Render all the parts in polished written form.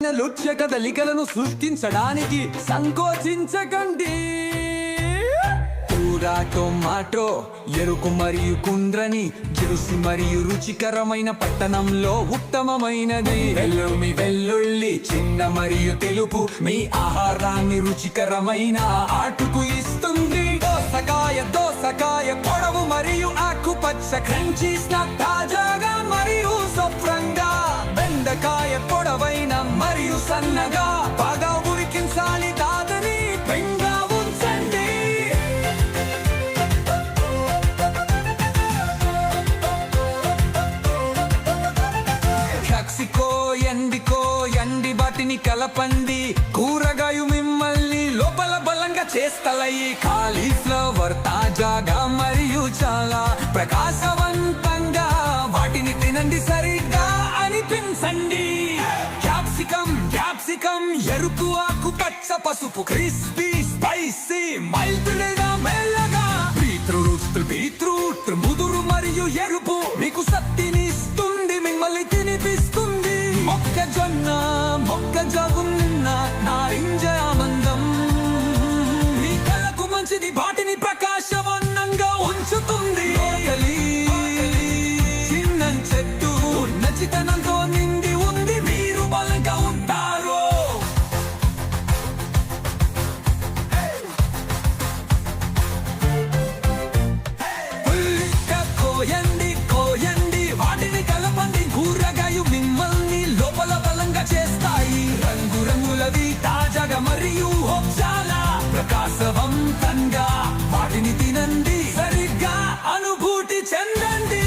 నృత్య కదలికలను సృష్టించడానికి సంకోచించకండి. కూర టొమాటో, ఎరుకు మరియు కుంద్రని జ్యూసి మరియు రుచికరమైన పట్టణంలో ఉత్తమమైనది. వెల్లుల్లి చిన్న మరియు తెలుపు మీ ఆహారాన్ని రుచికరమైన ఆటుకు ఇస్తుంది. దోసకాయ పొడవు మరియు ఆకుపచ్చ క్రంచీ స్నాక్ తాజాగా మరియు శుభ్రంగా. బెండకాయ పొడవైన మరియు సన్నగా బాగా ఉడికించాలి. దాదని పెంగా ఉంచండి. క్యాప్సికో ఎండి వాటిని కలపండి. కూరగాయ మిమ్మల్ని లోపల బలంగా చేస్తాయి. కాలీఫ్లవర్ తాజాగా మరియు చాలా ప్రకాశవంతంగా. వాటిని తినండి, సరిగ్గా అనిపించండి. క్యాప్సికం ఎరుపు ఆకుపచ్చ పసుపు క్రిస్పీ స్పైసీ మైల్డ్ లేదా మెల్లగా. బీట్రూట్ ముదురు మరియు ఎరుపు మీకు శక్తిని ఇస్తుంది, మిమ్మల్ని తినిపిస్తుంది. మొక్కజొన్న నారింజ ఆనందం మీ కళ్ళకు మంచిది, వాటిని ప్రకాశవంతంగా ఉంచుతుంది. చిన్న చెట్టు నచ్చితనంతో నిండి ఉంది, మీరు బలంగా ఉంటారు. కోయండి వాటిని కలపండి. కూరగాయ మిమ్మల్ని లోపల బలంగా చేస్తాయి. రంగులవి తాజాగా మరియు చాలా ప్రకాశవంతంగా. వాటిని తినండి, సరిగ్గా అనుభూతి చెందండి.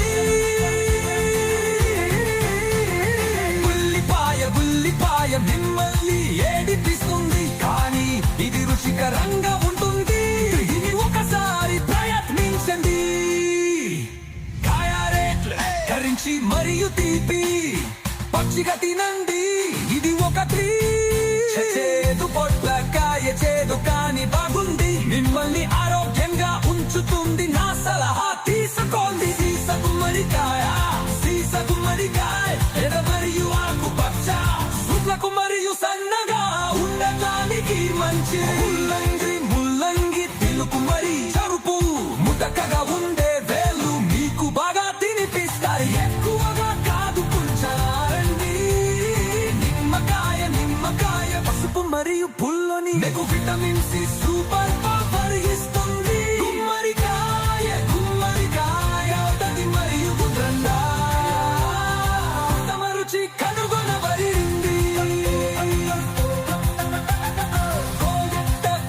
ఉల్లిపాయ మిమ్మల్ని ఏడిపిస్తుంది, కానీ ఇది రుచికరంగా ఉంటుంది. ఇది ఒకసారి ప్రయత్నించండి. కరించి మరియు తీపి పచ్చిగా తినండి, ఇది ఒకటి. చేదు పొట్లకాయ చేదు కానీ బాగుంది, మిమ్మల్ని ఆరోగ్యంగా ఉంచుతుంది. నా సలహా తీసుకోండి. సీసగుమ్మడికాయ ఎర్ర మరియు ఆకుపచ్చ శుక్లకు మరియు సన్నగా ఉండటానికి మంచి. ముల్లంగి తెలుపు మరి చరుపు ముటకగా ఉండే వేలు మీకు బాగా తినిపిస్తాయి. ఎక్కువగా కాదు, కొంచెండి. నిమ్మకాయ పసుపు మరియు పుల్లని మీకు విటమిన్ సి సూపర్ పవర్ ఇస్తుంది. గుమ్మడికాయ తది మరియు గుండ్రంగా తమ రుచి కనుగొనబడింది.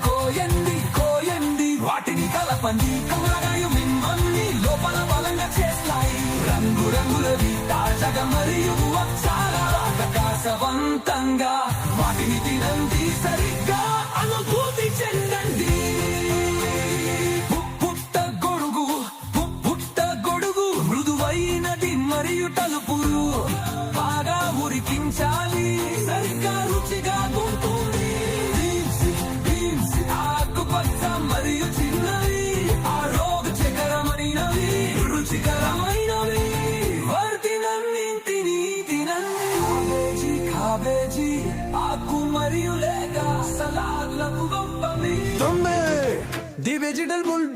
కోయండి వాటిని కలపండి. కూరగాయ మిమ్మల్ని లోపల బలంగా చేస్తాయి. రంగులవి తాజాగా మరియు చాలా ప్రకాశవంతంగా. వాటిని తినండి, సరిగ్గా అనుభూతి చెందండి. పుట్ట గొడుగు మృదువైనది మరియు తలుపులు బాగా ఉడికించాలి, సరిగ్గా రుచిగా ఉంటుంది. బీన్స్ ఆకుపచ్చ మరియు చిన్నవి ఆరోగ్యకరమైనవి రుచికరమైనవి. తినండి. కాబేజీ ఆకు మరియు లేక సలాడ్లకు పంపండి. Die Vegetalbullen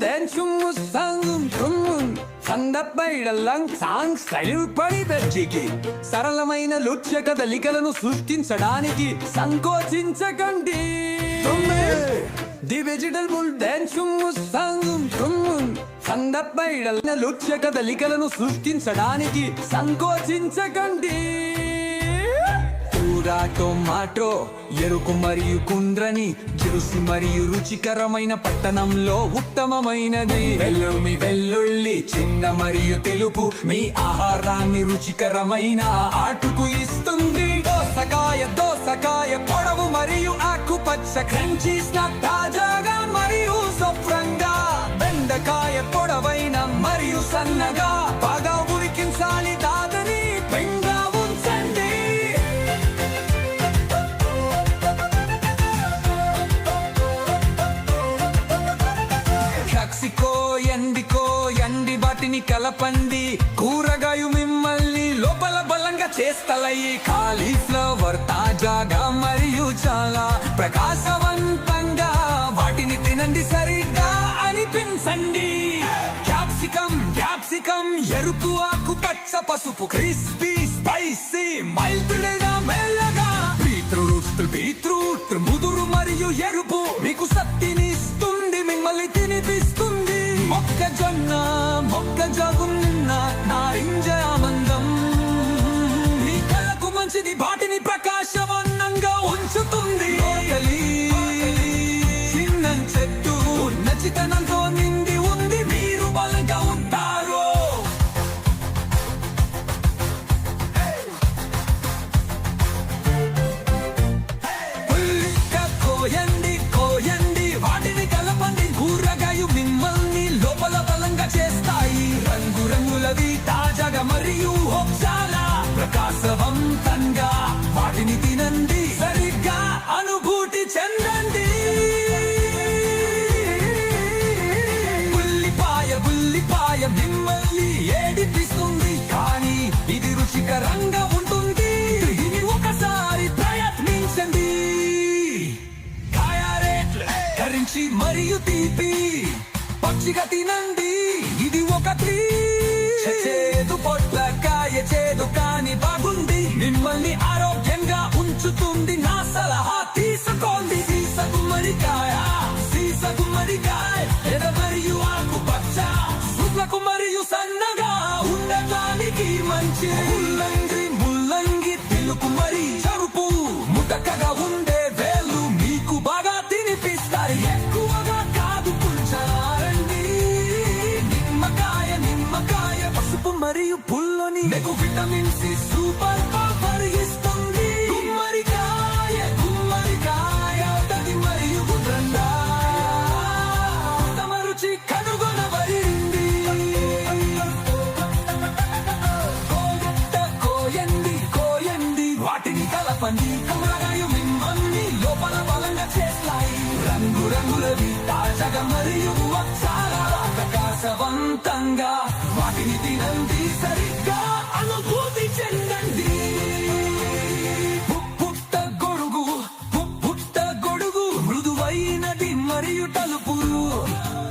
సరళమైన నృత్య కదలికలను సృష్టించడానికి సంకోచించకండి. ది వెజిటల్ నృత్య కదలికలను సృష్టించడానికి సంకోచించకండి. కూర టొమాటో, ఎరుకు మరియు కుంద్రని జ్యూసి మరియు రుచికరమైన పట్టణంలో ఉత్తమమైనది. వెల్లుల్లి చిన్న మరియు తెలుపు మీ ఆహారాన్ని రుచికరమైన ఆటుకు ఇస్తుంది. దోసకాయ పొడవు మరియు ఆకుపచ్చ క్రంచీ స్నాక్ తాజాగా మరియు శుభ్రంగా. బెండకాయ పొడవైన మరియు సన్నగా బాగా ఉడికించాలి. దాదని పెంగా ఉంచండి. క్యాప్సికో ఎండి వాటిని కలపండి. కూరగాయ మిమ్మల్ని లోపల బలంగా చేస్తాయి. కాలీఫ్లవర్ తాజాగా పుల్లగా మరియు చాలా ప్రకాశవంతంగా వాటిని తినండి సరిగ్గా అనిపించండి. క్యాప్సికం ఎరుపు ఆకు పచ్చ పసుపు క్రిస్పీ స్పైసీ మైల్డ్ లేదా మెల్లగా. బీట్రూట్ ముదురు మరియు ఎరుపు మీకు శక్తిని ఇస్తుంది, మిమ్మల్ని తినిపిస్తుంది. మొక్కజొన్న నారింజ ఆనందం మీ కళ్ళకు మంచిది, వాటిని ప్రకాశవంతంగా ఉంచుతుంది. చిన్న చెట్టు నచ్చితనంతో నిండి ఉంది, మీరు బలంగా ఉంటారు. పుల్లిక కోయండి వాటిని కలపండి, కూరగాయ మిమ్మల్ని లోపల బలంగా చేస్తాయి. రంగులవి తాజాగా మరియు చాలా ప్రకాశవంతంగా వాటిని తినండి సరిగ్గా అనుభూతి చెందండి. ఉల్లిపాయ మిమ్మల్ని ఏడిపిస్తుంది, కానీ ఇది రుచికరంగా ఉంటుంది. ఇది ఒకసారి ప్రయత్నించండి. కరించి మరియు తీపి పచ్చిగా తినండి, ఇది ఒకటి. చేదు పొట్లకాయ చేదు కానీ బాగుంది, మిమ్మల్ని ఆరోగ్యంగా ఉంచుతుంది. నా సలహా తీసుకోండి. సీస గుమ్మడికాయ ఎద మరియు ఆకుపచ్చ శుక్లకు మరియు సన్నగా ఉండటానికి మంచి. ముల్లంగి తెలుపు మరి చరుపు ముటకగా ఉండే వేళ్ళు మీకు బాగా తినిపిస్తాయి. ఎక్కువగా కాదు పుల్చారండి. నిమ్మకాయ పసుపు మరియు పుల్లని మీకు విటమిన్ సి సూపర్ పవర్ ఇస్తుంది. గుమ్మడికాయ తది మరియు గుండ్రంగా తమ రుచి కనుగొనబడింది. కోయండి వాటిని కలపండి, కూరగాయ మిమ్మల్ని లోపల బలంగా చేస్తాయి. రంగులవి తాజాగా మరియు చాలా ప్రకాశవంతంగా వాటిని తినండి సరిగ్గా అనుభూతి చెందండి. పుట్ట గొడుగు మృదువైనది మరియు తలుపులు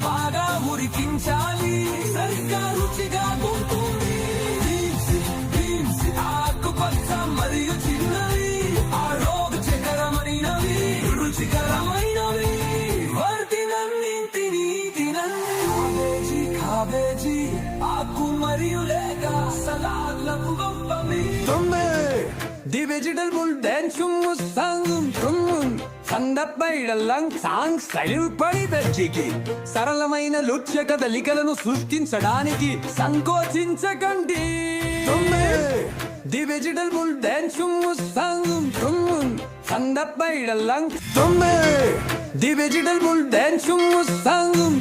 బాగా ఉరికించాలి, సరిగ్గా రుచిగా ఉంటుంది. బీన్స్ ఆకుపచ్చ మరియు చిన్నవి ఆరోగ్యకరమైనవి రుచికరమైనవి తినండి. కాబేజీ ఆకు మరియు లేక సలాడ్లకు గొప్పవి. Die Vegetable Dance Musangum సందర్భైడల్లం సాంగ్ స్టైల్ పడిదచ్చికి సరళమైన నృత్య కదలికలను సృష్టించడానికి సంకోచించకండి. ది వెజిటబుల్ డాన్స్ సంగం సందర్భైడల్లం ది వెజిటబుల్ డాన్స్ సంగం